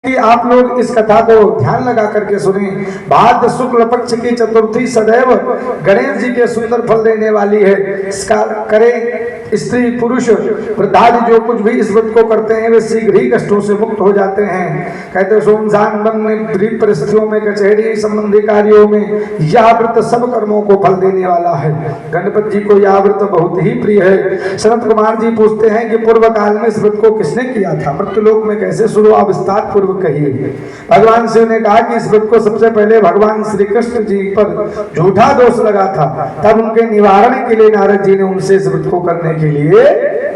कि आप लोग इस कथा को ध्यान लगा करके सुने। भाद्र शुक्ल पक्ष की चतुर्थी सदैव गणेश जी के सुंदर फल देने वाली है। इसका करें स्त्री पुरुष वृद्धादि जो कुछ भी इस व्रत को करते हैं वे शीघ्र ही कष्टों से मुक्त हो जाते हैं। कहते सुनसान वन में विपरीत परिस्थितियों में कचहरी संबंधी कार्यों में यह व्रत सब कर्मों को फल देने वाला है। गणपति जी को यह व्रत बहुत ही प्रिय है। शरद कुमार जी पूछते हैं कि पूर्व काल में इस व्रत को किसने किया था, मृत्युलोक में कैसे शुरू, आप विस्तार पूर्वक कहिए। भगवान शिव ने कहा कि इस व्रत को सबसे पहले भगवान श्री कृष्ण जी पर झूठा दोष लगा था, तब उनके निवारण के लिए नारद जी ने उनसे इस व्रत को करने के लिए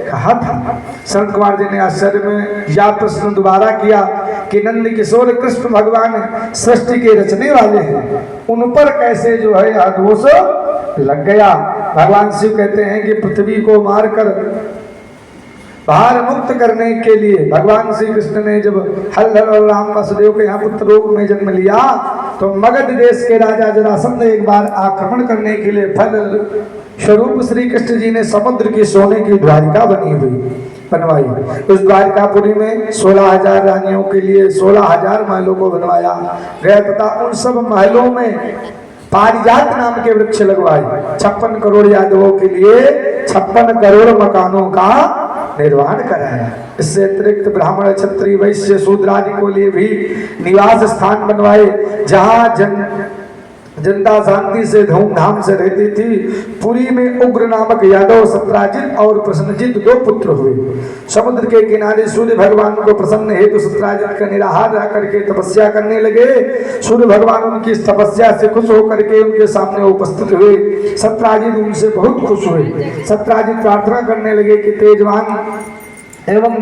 कहा था। शरद कुमार जी ने आश्चर्य में यह प्रश्न दोबारा किया कि नंद किशोर कृष्ण भगवान सृष्टि के रचने वाले हैं, उन पर कैसे जो है यह दोष लग गया। भगवान शिव कहते हैं कि पृथ्वी को मारकर भार मुक्त करने के लिए भगवान श्री कृष्ण ने जब हल और राम वासुदेव के यहाँ पुत्र रूप में जन्म लिया तो मगध देश के राजा जरासंध एक बार आक्रमण करने के लिए फल स्वरूप श्री कृष्ण जी ने समुद्र की सोने की द्वारिका बनवाई। उस द्वारिकापुरी में 16,000 रानियों के लिए 16,000 महलों को बनवाया गया तथा उन सब महलों में पारिजात नाम के वृक्ष लगवाए। 56 करोड़ यादवों के लिए 56 करोड़ मकानों का निर्माण कराया। इससे अतिरिक्त ब्राह्मण क्षत्रिय वैश्य शूद्र आदि को लिए भी निवास स्थान बनवाए, जहाँ जनता शांति से धूमधाम से रहती थी। पुरी में उग्र नामक यादव सत्राजित और प्रसन्नजित 2 पुत्र हुए। समुद्र के किनारे सूर्य भगवान को प्रसन्न हेतु सत्राजित का निराहार रह करके तपस्या करने लगे। सूर्य भगवान उनकी तपस्या से खुश होकर के उनके सामने उपस्थित हुए। सत्राजित उनसे बहुत खुश हुए। सत्राजित प्रार्थना करने लगे कि तेजवान एवं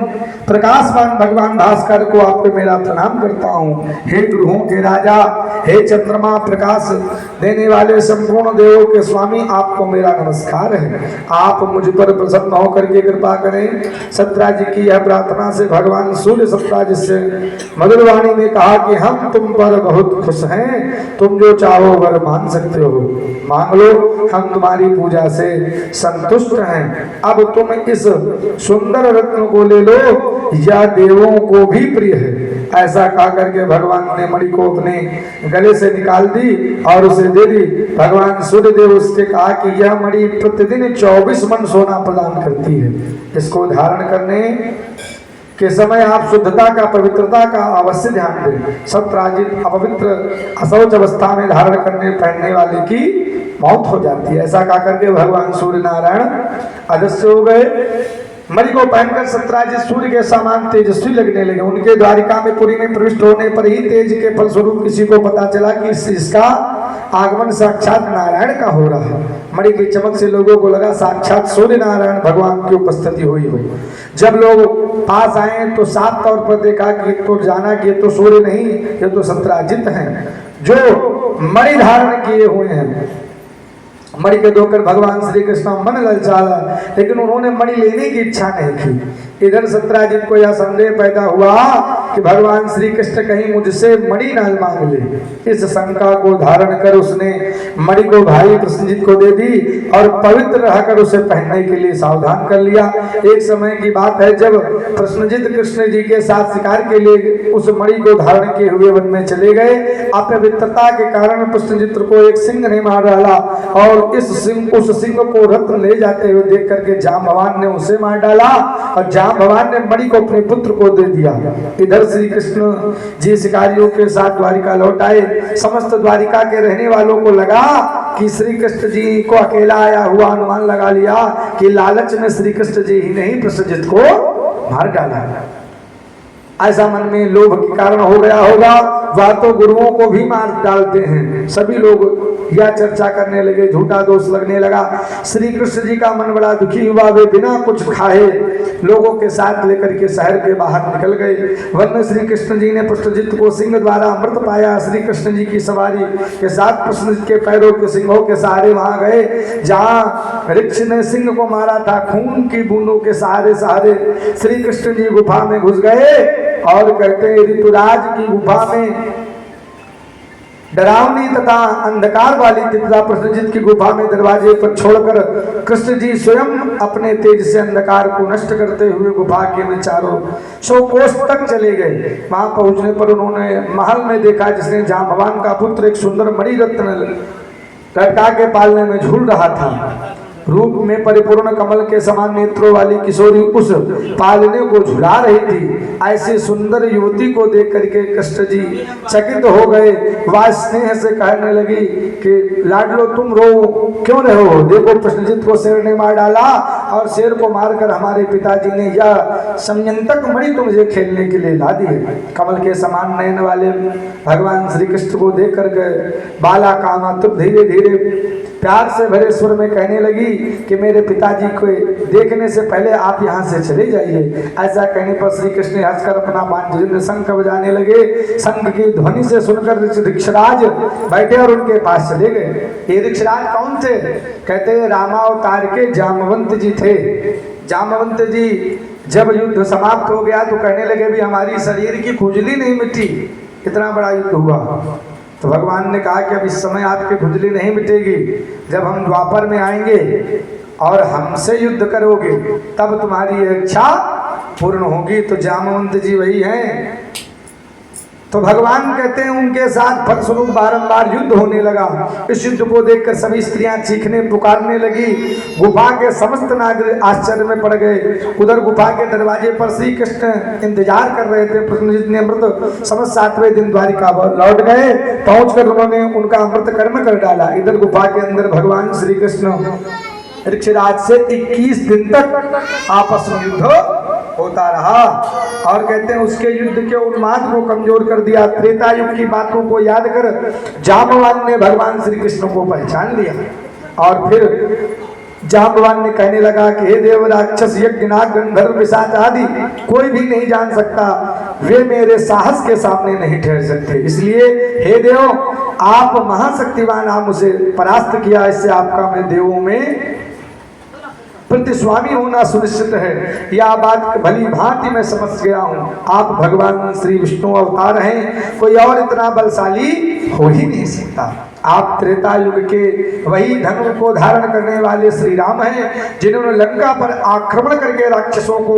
प्रकाशवान भगवान भास्कर को आपको मेरा प्रणाम करता हूँ। हे ग्रहों के राजा, हे चंद्रमा प्रकाश देने वाले संपूर्ण देवों के स्वामी, आपको मेरा नमस्कार है। आप मुझ पर प्रसन्न होकर के कृपा करें। सत्राजित की यह प्रार्थना से भगवान सूर्य सत्राजित से मधुर वाणी में कहा कि हम तुम पर बहुत खुश हैं, तुम जो चाहो वर मान सकते हो, मांग लो, हम तुम्हारी पूजा से संतुष्ट हैं। अब तुम इस सुंदर रत्न को ले लो, यह देवों को भी प्रिय है। ऐसा कहा करके भगवान ने मणि को अपने गले से निकाल दी और उसे दे दी। भगवान सूर्यदेव उससे कहा कि यह मणि प्रतिदिन 24 मन सोना प्रदान करती है। इसको धारण करने के समय आप शुद्धता का, पवित्रता का अवश्य ध्यान दें। सत्राजित अपवित्र अशौच अवस्था में धारण करने पहनने वाले की मौत हो जाती है। ऐसा कहा करके भगवान सूर्य नारायण अदृश्य हो गए। मणि को पहनकर सत्राजित सूर्य के समान तेजस्वी लगने लगे। उनके द्वारिका में पुरी में प्रविष्ट होने पर ही तेज के फलस्वरूप किसी को पता चला कि इसका आगमन साक्षात नारायण का हो रहा है। मणि की चमक से लोगों को लगा साक्षात सूर्य नारायण भगवान की उपस्थिति हुई हो। जब लोग पास आए तो साफ तौर पर देखा कि तो जाना कि तो सूर्य नहीं, ये तो सत्राजित हैं जो मणि धारण किए हुए हैं। मणि के धोकर भगवान श्री कृष्ण मन ललचाया, लेकिन उन्होंने मणि लेने की इच्छा नहीं की। इधर सत्राजित को यह संदेह पैदा हुआ कि भगवान श्री कृष्ण कहीं मुझसे मणि न मांग ले। इस शंका को धारण कर उसने मणि को भाई प्रसन्नजित को दे दी और पवित्र रहकर उसे पहनने के लिए सावधान कर लिया। एक समय की बात है जब प्रसन्नजित कृष्ण जी के साथ शिकार के लिए उस मणि को धारण किए हुए वन में चले गए। अपवित्रता के कारण प्रसन्नजित को एक सिंह ने मार डाला और उस सिंह को रत्न ले जाते हुए देख करके जांबवान ने उसे मार डाला और जांबवान ने मणि को अपने पुत्र को दे दिया। इधर श्री कृष्ण जी शिकारियों के साथ द्वारिका लौट आए। समस्त द्वारिका के रहने वालों को लगा कि श्री कृष्ण जी को अकेला आया हुआ अनुमान लगा लिया कि लालच में श्री कृष्ण जी ही नहीं प्रसन्नजित को मार डाला। ऐसा मन में लोभ के कारण हो गया होगा, वह तो गुरुओं को भी मार डालते हैं। सभी लोग यह चर्चा करने लगे, झूठा दोष लगने लगा। श्री कृष्ण जी का मन बड़ा दुखी हुआ। वे बिना कुछ खाए लोगों के साथ लेकर के शहर के बाहर निकल गए। वन में श्री कृष्ण जी ने प्रसन्नजित को सिंह द्वारा अमृत पाया। श्री कृष्ण जी की सवारी के साथ प्रसन्नजित के पैरों के सिंहों के सहारे वहां गए जहां ऋक्ष ने सिंह को मारा था। खून की बूंदों के सहारे श्री कृष्ण जी गुफा में घुस गए और कहते हैं ऋतुराज की गुफा में डरावनी तथा अंधकार वाली दिव्या प्रसन्नजित की गुफा में दरवाजे पर छोड़कर कृष्ण जी स्वयं अपने तेज से अंधकार को नष्ट करते हुए गुफा के में चारों 100 कोस तक चले गए। वहां पहुंचने पर उन्होंने महल में देखा जिसने जहां भगवान का पुत्र एक सुंदर मणि रत्न लटका के पालने में झूल रहा था। रूप में परिपूर्ण कमल के समान नेत्रों वाली किशोरी उस पालने को झुला रही थी। ऐसी सुंदर युवती को देख करके कृष्ण जी चकित हो गए। वह स्नेह से कहने लगी कि लाडलो तुम रो क्यों रहे हो? देखो प्रश्नजित को शेर ने मार डाला और शेर को मारकर हमारे पिताजी ने यह संयंत्रक मणि तुमसे खेलने के लिए ला दी है। कमल के समान नयन वाले भगवान श्री कृष्ण को देख कर बाला कामा तो धीरे धीरे प्यार से भरे स्वर में कहने लगी कि मेरे पिताजी को देखने से पहले आप यहाँ से चले जाइए। ऐसा कहने पर श्री कृष्ण हंसकर अपना बाण शंख बजाने लगे। शंख की ध्वनि से सुनकर ऋक्षराज बैठे और उनके पास चले गए। ये ऋक्षराज कौन थे? कहते हैं रामावतार के जामवंत जी थे। जामवंत जी जब युद्ध समाप्त हो गया तो कहने लगे भी हमारी शरीर की खुजली नहीं मिटी, इतना बड़ा युद्ध हुआ। तो भगवान ने कहा कि अब इस समय आपकी खुजली नहीं मिटेगी, जब हम द्वापर में आएंगे और हमसे युद्ध करोगे तब तुम्हारी इच्छा पूर्ण होगी। तो जामवंत जी वही हैं। तो भगवान कहते हैं उनके साथ फलस्वरूप बारंबार युद्ध होने लगा। इस युद्ध को देखकर सभी स्त्रियां चीखने पुकारने लगी। गुफा के समस्त नागरिक आश्चर्य में पड़ गए। उधर गुफा के दरवाजे पर श्री कृष्ण इंतजार कर रहे थे। प्रसन्नजित ने अमृत समझ 7वें दिन द्वारिका लौट गए। पहुंचकर उन्होंने उनका अमृत कर्म कर डाला। इधर गुफा के अंदर भगवान श्री कृष्ण ऋक्षराज से 21 दिन तक आपस में युद्ध होता रहा। और कहते हैं उसके युद्ध के उन्माद को कमजोर कर दिया। त्रेता युग की बातों को याद कर जाम्बवान ने भगवान श्री कृष्ण को पहचान लिया और फिर जाम्बवान ने कहने लगा कि हे देव, राक्षस, यज्ञ, नाग, गंधर्व, पिशाच आदि कोई भी नहीं जान सकता, वे मेरे साहस के सामने नहीं ठहर सकते। इसलिए हे देव, आप महाशक्तिवान, आप मुझे परास्त किया, इससे आपका मैं देवों में प्रतिस्वामी होना सुनिश्चित है। यह बात भली भांति मैं समझ गया हूँ। आप भगवान श्री विष्णु अवतार हैं, कोई और इतना बलशाली हो ही नहीं सकता। आप त्रेता युग के वही धनु को धारण करने वाले श्री राम हैं, जिन्होंने लंका पर आक्रमण करके राक्षसों को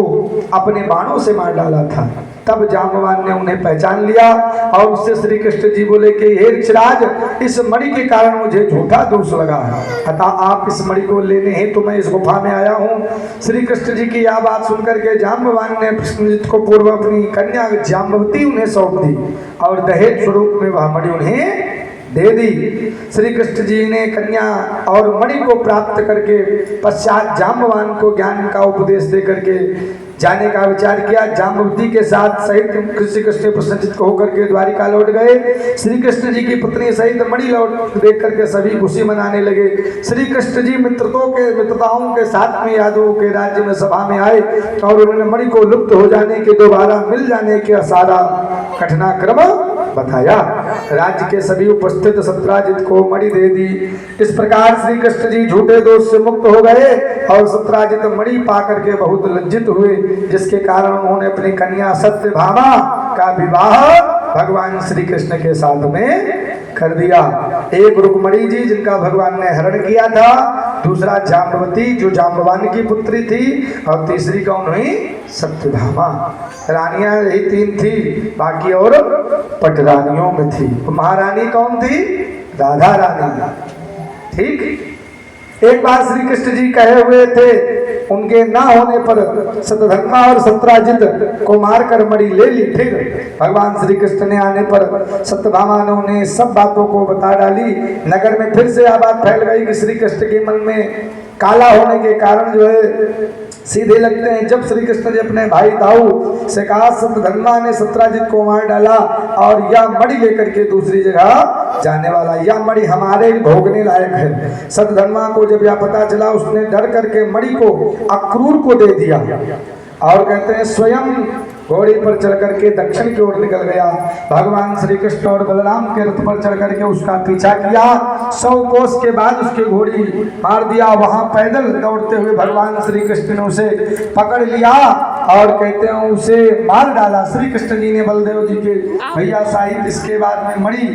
अपने बाणों से मार डाला था। तब जाम्बवान ने उन्हें पहचान लिया और उससे श्री कृष्ण जी बोले कि हे ऋक्षराज, इस मणि के कारण मुझे झूठा दोष लगा है, अतः आप इस मणि को लेने हैं तो मैं इस गुफा में आया हूँ। श्री कृष्ण जी की यह बात सुनकर के जाम्बवान ने कृष्णजीत को पूर्व अपनी कन्या जाम्बवती उन्हें सौंप दी और दहेज स्वरूप में वह मणि उन्हें दे दी। श्री कृष्ण जी ने कन्या और मणि को प्राप्त करके पश्चात जाम्बवान को ज्ञान का उपदेश दे करके जाने का विचार किया। जाम्बवती के साथ सहित श्री कृष्ण प्रसन्नचित होकर के द्वारिका लौट गए। श्री कृष्ण जी की पत्नी सहित मणि लौट देख करके सभी खुशी मनाने लगे। श्री कृष्ण जी मित्रताओं के साथ में यादवों के राज्य में सभा में आए और उन्होंने मणि को लुप्त हो जाने के, दोबारा मिल जाने के सारा घटनाक्रम बताया। राज्य के सभी उपस्थित सत्राजित को मणि दे दी। इस प्रकार श्री कृष्ण जी झूठे दोष से मुक्त हो गए और सत्राजित मणि पा करके बहुत लज्जित हुए, जिसके कारण उन्होंने अपनी कन्या सत्यभामा का विवाह भगवान श्री कृष्ण के साथ में कर दिया। एक रुक्मणी जी जिनका भगवान ने हरण किया था, दूसरा जाम्बवती जो जाम्बवान की पुत्री थी और तीसरी कौन हुई? सत्यभामा। रानियां यही 3 थी, बाकी और पटरानियों में थी। महारानी कौन थी? राधा रानी। ठीक। एक बार श्री कृष्ण जी कहे हुए थे, उनके ना होने पर सतधर्मा और सत्राजित को मारकर मणि ले ली। फिर भगवान श्री कृष्ण ने आने पर सत्यभामा ने सब बातों को बता डाली। नगर में फिर से यह बात फैल गई कि श्री कृष्ण के मन में काला होने के कारण जो है सीधे लगते हैं। जब श्री कृष्ण जी अपने भाई दाऊ से कहा, सतधर्मा ने सत्राजित को मार डाला और यह मणि लेकर के दूसरी जगह जाने वाला, यह मणि हमारे भोगने लायक है। सतधर्मा को जब यह पता चला, उसने डर करके मणि को अक्रूर को दे दिया और कहते हैं स्वयं घोड़े पर चढ़ करके दक्षिण की ओर निकल गया। भगवान श्री कृष्ण और बलराम के रथ पर चढ़ करके उसका पीछा किया। 100 कोस के बाद उसके घोड़ी मार दिया। वहां पैदल दौड़ते हुए भगवान श्री कृष्ण ने उसे पकड़ लिया और कहते हैं उसे मार डाला। श्री कृष्ण जी ने बलदेव जी के भैया साहिब इसके बाद में मणि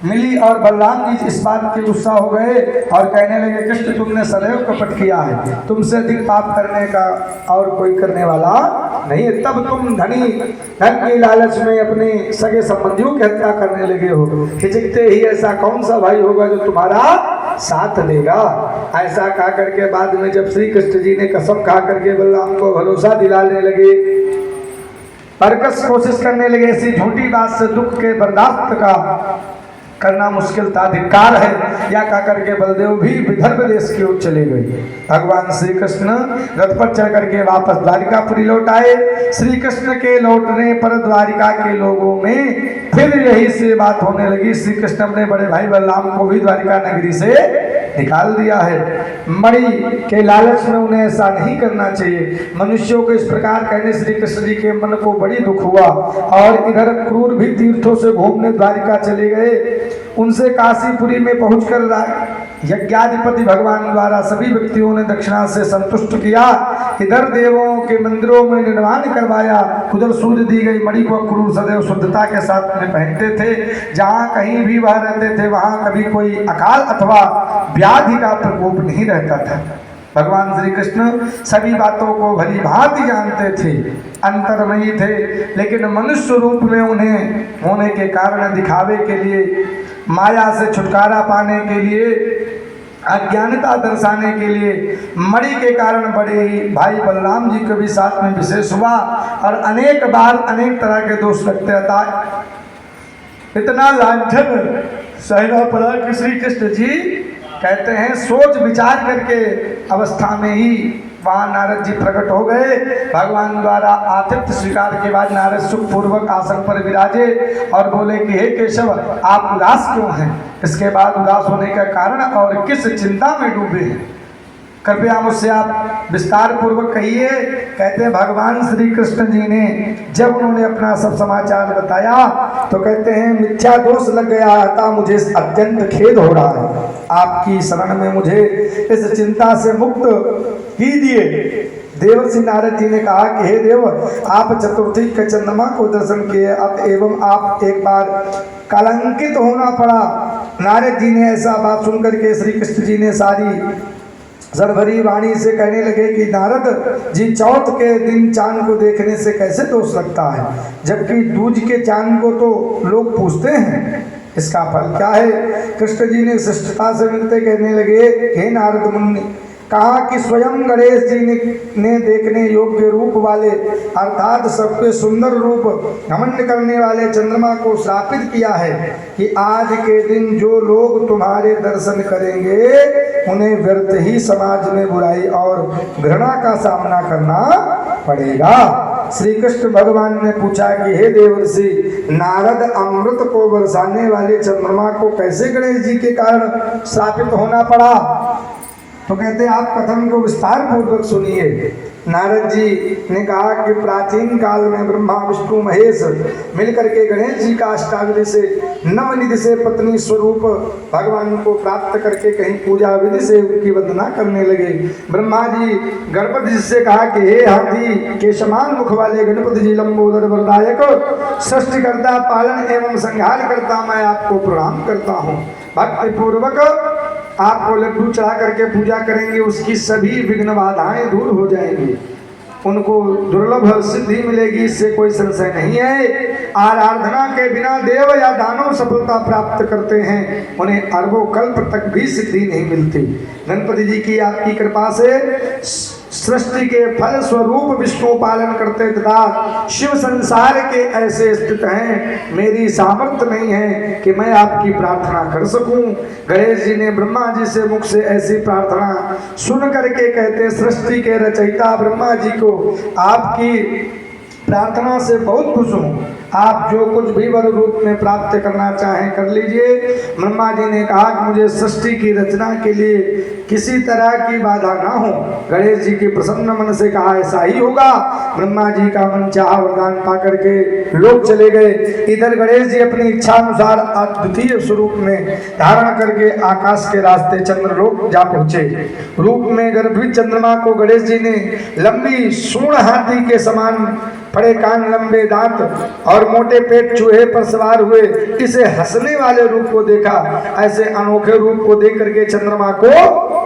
मिली और बलराम जी इस बात के गुस्सा हो गए और कहने लगे, कृष्ण तुमने सदैव कपट किया है, तुमसे अधिक पाप करने का और कोई करने वाला नहीं है। तब तुम धन के लालच में अपने सगे संबंधियों की हत्या करने लगे हो। हिचकते ही ऐसा कौन सा भाई होगा जो तुम्हारा साथ लेगा। ऐसा कहा करके बाद में जब श्री कृष्ण जी ने कसम खा करके बलराम को भरोसा दिलाने लगे, परकस कोशिश करने लगे, ऐसी झूठी बात से दुख के बर्दाश्त का करना मुश्किल था, धिक्कार है, या कह करके बलदेव भी विदर्भ देश की ओर चले गए। भगवान श्री कृष्ण रथ पर चढ़ करके वापस द्वारिकापुरी लौट आए। श्री कृष्ण के लौटने पर द्वारिका के लोगों में फिर यही से बात होने लगी, श्री कृष्ण अपने बड़े भाई बलराम को भी द्वारिका नगरी से निकाल दिया है। मणि के लालच में उन्हें ऐसा नहीं करना चाहिए। मनुष्यों को इस प्रकार कहने श्री कृष्ण जी के मन को बड़ी दुख हुआ और इधर क्रूर भी तीर्थों से घूमने द्वारिका चले गए। उनसे काशीपुरी में पहुंचकर यज्ञाधिपति भगवान द्वारा सभी व्यक्तियों ने दक्षिणा से संतुष्ट किया। इधर देवों के मंदिरों में निर्माण करवाया, उधर सूर्य दी गई मणि को क्रूर सदैव शुद्धता के साथ में पहनते थे। जहाँ कहीं भी वह रहते थे वहाँ कभी कोई अकाल अथवा व्याधि का प्रकोप नहीं रहता था। भगवान श्री कृष्ण सभी बातों को भली भांति जानते थे, अंतर्मयी थे, लेकिन मनुष्य रूप में उन्हें होने के कारण दिखावे के लिए, माया से छुटकारा पाने के लिए, अज्ञानता दर्शाने के लिए मणि के कारण बड़े ही भाई बलराम जी को भी साथ में विशेष हुआ और अनेक बार अनेक तरह के दोष लगते था। इतना लांछन सहना पड़ा कि श्री कृष्ण जी कहते हैं सोच विचार करके अवस्था में ही वहाँ नारद जी प्रकट हो गए। भगवान द्वारा आतिथ्य स्वीकार के बाद नारद सुखपूर्वक आसन पर विराजे और बोले कि हे केशव, आप उदास क्यों हैं? इसके बाद उदास होने का कारण और किस चिंता में डूबे हैं, कृपया मुझसे आप विस्तार पूर्वक कहिए। कहते हैं भगवान श्री कृष्ण जी ने जब उन्होंने अपना सब समाचार बताया तो कहते हैं मिथ्या दोष लग गया था, मुझे अत्यंत खेद हो रहा है। आपकी शरण में मुझे इस चिंता से मुक्त कीजिए। देवर्षि नारद जी ने कहा कि हे देव, आप चतुर्थी के चंद्रमा को दर्शन किए, अब एवं आप एक बार कलंकित होना पड़ा। नारद जी ने ऐसा बात सुनकर के श्री कृष्ण जी ने सारी सरभरी वाणी से कहने लगे कि नारद जी, चौथ के दिन चांद को देखने से कैसे दोष लगता है, जबकि दूज के चांद को तो लोग पूछते हैं, इसका फल क्या है? कृष्ण जी ने शिष्टता से मिलते कहने लगे, हे नारद मुनि, कहा कि स्वयं गणेश जी ने देखने योग्य रूप वाले अर्थात सबके सुंदर रूप घमंड करने वाले चंद्रमा को श्रापित किया है कि आज के दिन जो लोग तुम्हारे दर्शन करेंगे उन्हें व्यर्थ ही समाज में बुराई और घृणा का सामना करना पड़ेगा। श्री कृष्ण भगवान ने पूछा कि हे देवर्षि नारद, अमृत को बरसाने वाले चंद्रमा को कैसे गणेश जी के कारण श्रापित होना पड़ा? तो कहते हैं आप कथन को विस्तार पूर्वक सुनिए। नारद जी ने कहा कि प्राचीन काल में ब्रह्मा विष्णु महेश मिलकर के गणेश जी का अष्टावली से नवनिधि से पत्नी स्वरूप भगवान को प्राप्त करके कहीं पूजा विधि से उनकी वंदना करने लगे। ब्रह्मा जी गणपति जी से कहा कि हे हाथी के समान मुख वाले गणपति जी, लंबोदर वरदायक, सृष्टिकर्ता, पालन एवं संहार करता, मैं आपको प्रणाम करता हूँ। भक्ति पूर्वक आपको लड्डू चढ़ा करके पूजा करेंगे, उसकी सभी विघ्न बाधाएं दूर हो जाएंगी, उनको दुर्लभ सिद्धि मिलेगी, इससे कोई संशय नहीं है। आराधना के बिना देव या दानव सफलता प्राप्त करते हैं, उन्हें अरबों कल्प तक भी सिद्धि नहीं मिलती। गणपति जी की आपकी कृपा से सृष्टि के फल स्वरूप विष्णु पालन करते तथा शिव संसार के ऐसे स्थित हैं, मेरी सामर्थ्य नहीं है कि मैं आपकी प्रार्थना कर सकूं। गणेश जी ने ब्रह्मा जी से मुख से ऐसी प्रार्थना सुन करके कहते, सृष्टि के रचयिता ब्रह्मा जी को आपकी प्रार्थना से बहुत खुश हूँ, आप जो कुछ भी वर रूप में प्राप्त करना चाहें कर लीजिए। ब्रह्मा जी ने कहा कि मुझे सृष्टि की रचना के लिए किसी तरह की बाधा ना हो। गणेश जी के प्रसन्न मन से कहा ऐसा ही होगा। ब्रह्मा जी का मन चाहा वरदान पा करके लोग चले गए। इधर गणेश जी अपनी इच्छा अनुसार अद्वितीय स्वरूप में धारण करके आकाश के रास्ते चंद्रलोक जा पहुंचे। रूप में गर्भित चंद्रमा को गणेश जी ने लंबी सूंड हाथी के समान बड़े कान, लंबे दांत और मोटे पेट चूहे पर सवार हुए इसे हंसने वाले रूप को देखा। ऐसे अनोखे रूप को देख करके चंद्रमा को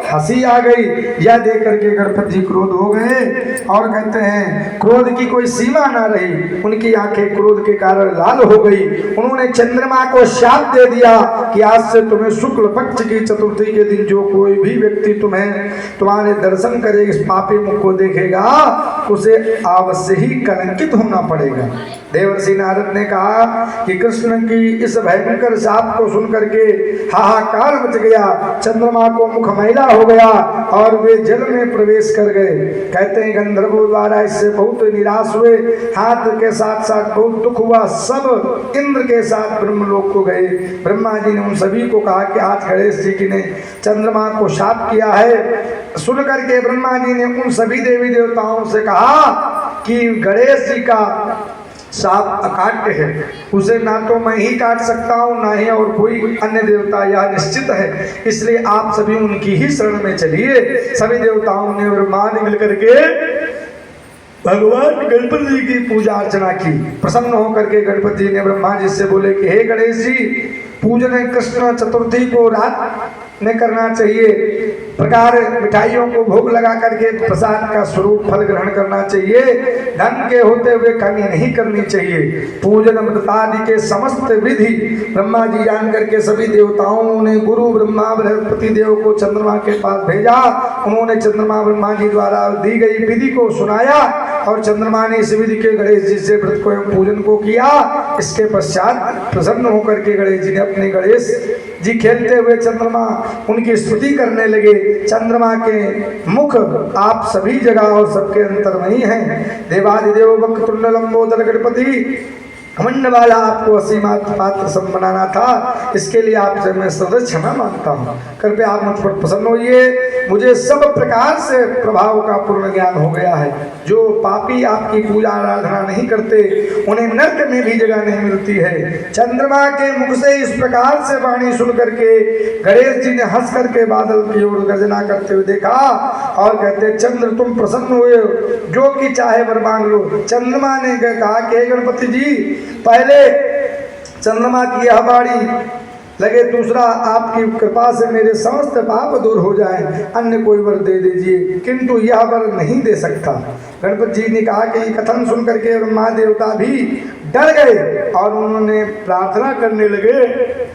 हंसी आ गई। यह देख करके गणपति जी क्रोध हो गए और कहते हैं क्रोध की कोई सीमा ना रही। उनकी आंखें क्रोध के कारण लाल हो गई। उन्होंने चंद्रमा को शाप दे दिया कि आज से तुम्हें शुक्ल पक्ष की चतुर्थी के दिन जो कोई भी व्यक्ति तुम्हारे दर्शन करे, इस पापी मुख को देखेगा, उसे अवश्य ही कलंकित होना पड़ेगा। देवर्षि नारद ने कहा कि कृष्ण की इस भयंकर शाप को सुनकर के हाहाकार मच गया। चंद्रमा को मुख मैला हो गया और वे जल में प्रवेश कर गए। कहते हैं गंधर्वों द्वारा इससे बहुत निराश हुए। हाथ के साथ साथ बहुत दुख हुआ। सब इंद्र के साथ ब्रह्मलोक को गए। ब्रह्मा जी ने उन सभी को कहा कि आज गणेश जी की ने चंद्रमा को शाप किया है। सुन करके ब्रह्मा जी ने उन सभी देवी देवताओं से कहा कि गणेश जी का साप अकाट्य है, उसे ना तो मैं ही काट सकता हूँ ना ही और कोई अन्य देवता, यह निश्चित है। इसलिए आप सभी उनकी ही शरण में चलिए। सभी देवताओं ने ब्रह्मा ने मिलकर के भगवान गणपति जी की पूजा अर्चना की। प्रसन्न होकर के गणपति जी ने ब्रह्मा जी से बोले कि हे गणेश जी, पूजन कृष्ण चतुर्थी को रात में करना चाहिए। प्रकार मिठाइयों को भोग लगा करके प्रसाद का स्वरूप फल ग्रहण करना चाहिए। धन के होते हुए कमी नहीं करनी चाहिए। पूजन व्रतादि के समस्त विधि ब्रह्मा जी जान करके सभी देवताओं ने गुरु ब्रह्मा बृहस्पति देव को चंद्रमा के पास भेजा। उन्होंने चंद्रमा ब्रह्मा जी द्वारा दी गई विधि को सुनाया और चंद्रमा ने इस विधि के गणेश जी से व्रत को पूजन को किया। इसके पश्चात प्रसन्न होकर के गणेश जी ने अपने गणेश जी खेलते हुए चंद्रमा उनकी स्तुति करने लगे। चंद्रमा के मुख आप सभी जगह और सबके अंतर्मयी हैं। देवादिदेव वक्रतुंड लंबोदर गणपति घमंड वाला आपको असीमात पात्र सब बनाना था। इसके लिए आपसे मैं सदैव क्षमा मांगता हूँ। कृपया आप मुझ पर प्रसन्न होइए। मुझे सब प्रकार से प्रभाव का पूर्ण ज्ञान हो गया है। जो पापी आपकी पूजा आराधना नहीं करते उन्हें नरक में भी जगह नहीं मिलती है। चंद्रमा के मुख से इस प्रकार से वाणी सुन करके गणेश जी ने हंस करके बादल की ओर गर्जना करते हुए देखा और कहते चंद्र तुम प्रसन्न हुए, जो कि चाहे वर मांग लो। चंद्रमा ने कहा कि गणपति जी, पहले चंद्रमा की यह बाड़ी लगे, दूसरा आपकी कृपा से मेरे समस्त पाप दूर हो जाए, अन्य कोई वर दे दीजिए, किंतु यह वर नहीं दे सकता। गणपति जी ने कहा कि कथन सुन करके ब्रह्मा देवता भी डर गए और उन्होंने प्रार्थना करने लगे।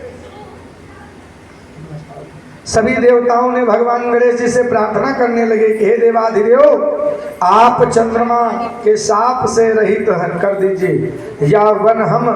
सभी देवताओं ने भगवान गणेश जी से प्रार्थना करने लगे कि हे देवाधिदेव, आप चंद्रमा के शाप से रहित कर दीजिए। या वन हम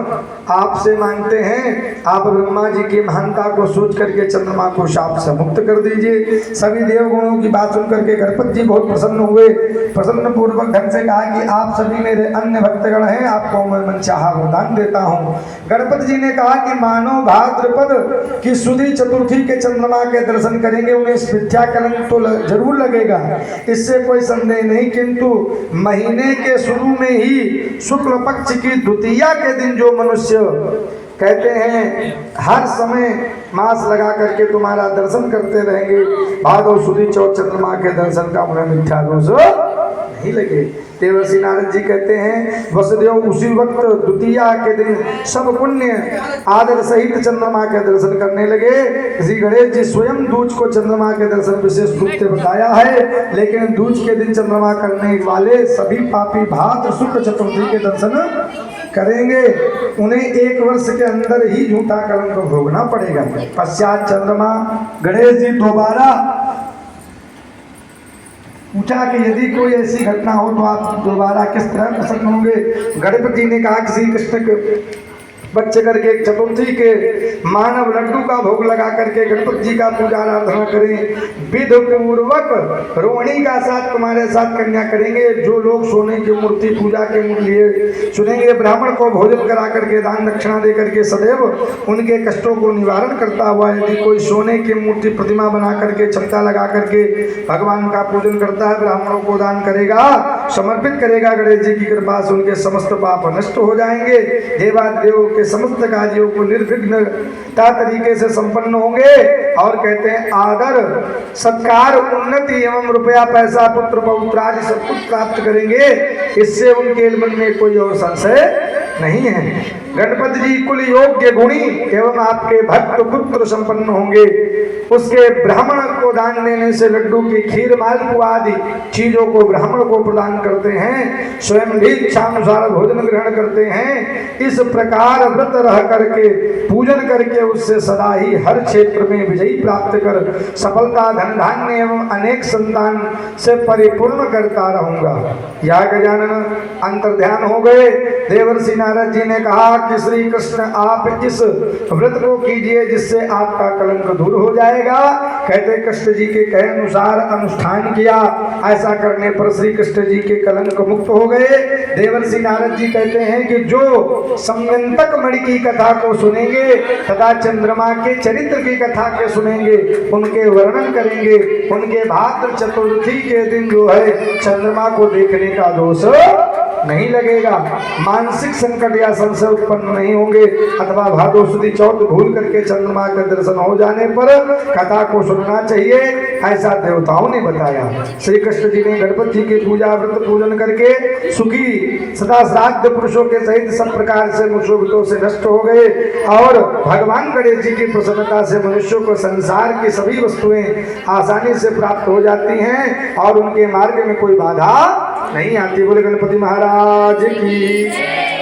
आपसे मांगते हैं, आप ब्रह्मा जी की महानता को सोच करके चंद्रमा को शाप से मुक्त कर दीजिए। सभी देवगुणों की बात सुन करके गणपति जी बहुत प्रसन्न हुए। प्रसन्न पूर्वक ढंग से कहा कि आप सभी मेरे अन्य भक्तगण हैं, आपको मैं मनचाहा वरदान देता हूँ। गणपति जी ने कहा कि मानो भाद्रपद की सुधी चतुर्थी के चंद्रमा के दर्शन करेंगे, उन्हें मिथ्या कलंक तो जरूर लगेगा, इससे कोई संदेह नहीं, किंतु महीने के शुरू में ही शुक्ल पक्ष की द्वितीया के दिन जो मनुष्य कहते हैं हर समय मास लगा करके तुम्हारा दर्शन करते रहेंगे, भादव सुदी चौथ चंद्रमा के दर्शन का उन्हें मिथ्या दोष नहीं लगे। देवर्षि नारद जी कहते हैं वसुदेव उसी वक्त द्वितीया के दिन सब पुण्य आदर सहित चंद्रमा के दर्शन करने लगे। श्री गणेश जी स्वयं दूज को चंद्रमा के दर्शन विशेष रूप से बताया है, लेकिन दूज के दिन चंद्रमा करने वाले सभी पापी भाद्र शुक्ल चतुर्थी के दर्शन करेंगे। उन्हें 1 वर्ष के अंदर ही झूठा कलंक भोगना पड़ेगा। पश्चात चंद्रमा गणेश जी दोबारा पूछा कि यदि कोई ऐसी घटना हो तो आप दोबारा किस तरह प्रसन्न होंगे। गणपति ने कहा कि श्री कृष्ण बच करके चतुर्थी के मानव लड्डू का भोग लगा करके गणपति जी का पूजा आराधना करें। विध पूर्वक रोहिणी का साथ तुम्हारे साथ कन्या करेंगे। जो लोग सोने की मूर्ति पूजा के लिए चुनेंगे, ब्राह्मण को भोजन करा करके दान दक्षिणा दे करके सदैव उनके कष्टों को निवारण करता हुआ, यदि कोई सोने की मूर्ति प्रतिमा बना करके छत्ता लगा करके भगवान का पूजन करता है, ब्राह्मणों को दान करेगा, समर्पित करेगा, गणेश जी की कृपा से उनके समस्त पाप नष्ट हो जाएंगे। देवादेव के समस्त कार्यों को निर्विघ्नता तरीके से संपन्न होंगे। और कहते हैं आदर सत्कार उन्नति एवं रुपया पैसा पुत्र पौत्र आदि सब कुछ प्राप्त करेंगे। इससे उनके मन में कोई और संशय नहीं है। गणपति जी कुल योग्य गुणी एवं आपके भक्त पुत्र संपन्न होंगे। उसके ब्राह्मण को दान देने से लड्डू की खीर मालपुआ आदि चीजों को ब्राह्मण को प्रदान करते हैं। स्वयं भी इच्छानुसार भोजन ग्रहण करते हैं। इस प्रकार व्रत रह करके पूजन करके उससे सदा ही हर क्षेत्र में विजयी प्राप्त कर सफलता धन धान्य एवं अनेक संतान से परिपूर्ण करता रहूंगा। या गजानन अंतर्ध्यान हो गए। देवर्षि नारद जी ने कहा कि श्री कृष्ण आप इस व्रत को कीजिए जिससे आपका कलंक दूर हो जाएगा। कहते कृष्ण जी के कहे अनुसार अनुष्ठान किया। ऐसा करने पर श्री कृष्ण जी के कलंक मुक्त हो गए। देवर्षि नारद जी कहते हैं कि जो संयंतक मणि की कथा को सुनेंगे तथा चंद्रमा के चरित्र की कथा के सुनेंगे, उनके वर्णन करेंगे, उनके भाद्र चतुर्थी के दिन जो है चंद्रमा को देखने का दोष नहीं लगेगा, मानसिक संकट या संशय उत्पन्न नहीं होंगे। अथवा भादो सुदी चौथ भूल करके चंद्रमा का दर्शन हो जाने पर कथा को सुनना चाहिए, ऐसा देवताओं ने बताया। श्री कृष्ण जी ने गणपति जी की पूजा व्रत पूजन करके सुखी सदा श्राद्ध पुरुषों के सहित सब प्रकार से मुसीबतों से नष्ट हो गए। और भगवान गणेश जी की प्रसन्नता से मनुष्यों को संसार की सभी वस्तुएं आसानी से प्राप्त हो जाती हैं और उनके मार्ग में कोई बाधा नहीं आती। बोले गणपति महाराज की।